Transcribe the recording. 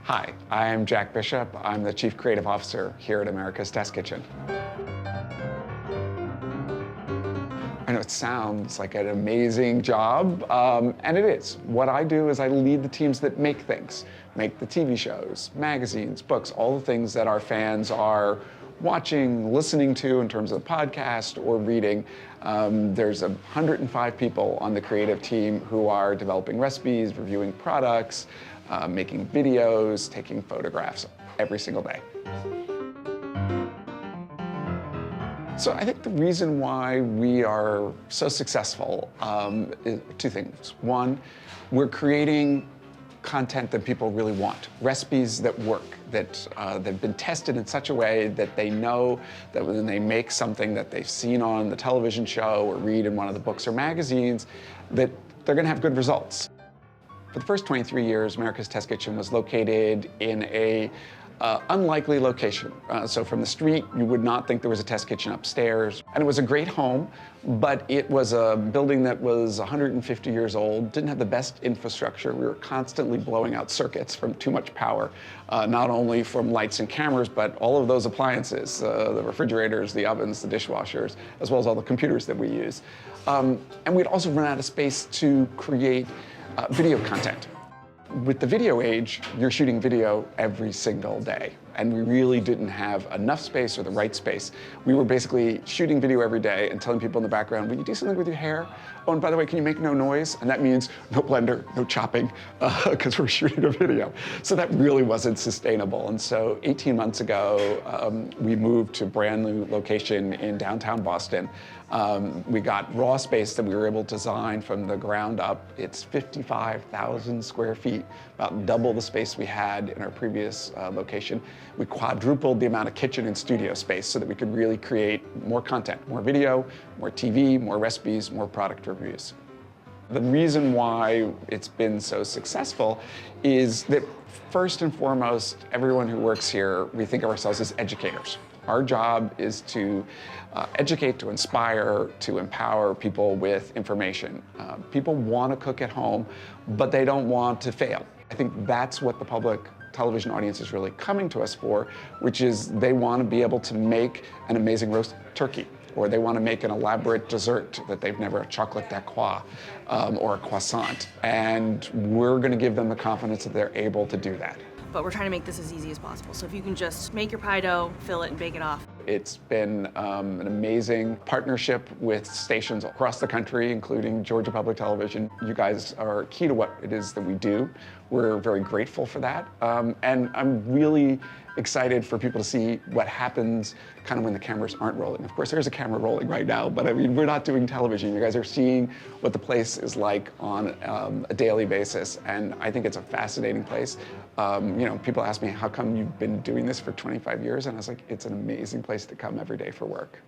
Hi, I'm Jack Bishop. I'm the Chief Creative Officer here at America's Test Kitchen. I know it sounds like an amazing job, and it is. What I do is I lead the teams that make things, make the TV shows, magazines, books, all the things that our fans are watching, listening to in terms of the podcast or reading. There's 105 people on the creative team who are developing recipes, reviewing products, making videos, taking photographs every single day. So I think the reason why we are so successful is two things. One, we're creating content that people really want, recipes that work, that have been tested in such a way that they know that when they make something that they've seen on the television show or read in one of the books or magazines, that they're gonna have good results. For the first 23 years, America's Test Kitchen was located in a unlikely location. So from the street, you would not think there was a test kitchen upstairs. And it was a great home, but it was a building that was 150 years old, didn't have the best infrastructure. We were constantly blowing out circuits from too much power, not only from lights and cameras, but all of those appliances, the refrigerators, the ovens, the dishwashers, as well as all the computers that we use. And we'd also run out of space to create video content. With the video age, you're shooting video every single day, and we really didn't have enough space or the right space. We were basically shooting video every day and telling people in the background, will you do something with your hair? Oh, and by the way, can you make no noise? And that means no blender, no chopping, because we're shooting a video. So that really wasn't sustainable. And so 18 months ago, we moved to a brand new location in downtown Boston. We got raw space that we were able to design from the ground up. It's 55,000 square feet, about double the space we had in our previous location. We quadrupled the amount of kitchen and studio space so that we could really create more content, more video, more TV, more recipes, more product reviews. The reason why it's been so successful is that first and foremost, everyone who works here, we think of ourselves as educators. Our job is to educate, to inspire, to empower people with information. People want to cook at home, but they don't want to fail. I think that's what the public television audience is really coming to us for, which is they want to be able to make an amazing roast turkey, or they want to make an elaborate dessert that they've never, a chocolate dacqua or a croissant. And we're going to give them the confidence that they're able to do that. But we're trying to make this as easy as possible. So if you can just make your pie dough, fill it, and bake it off. It's been an amazing partnership with stations across the country, including Georgia Public Television. You guys are key to what it is that we do. We're very grateful for that. And I'm really excited for people to see what happens kind of when the cameras aren't rolling. Of course, there's a camera rolling right now, but I mean, we're not doing television. You guys are seeing what the place is like on a daily basis, and I think it's a fascinating place. You know, people ask me, how come you've been doing this for 25 years? And I was like, it's an amazing place to come every day for work.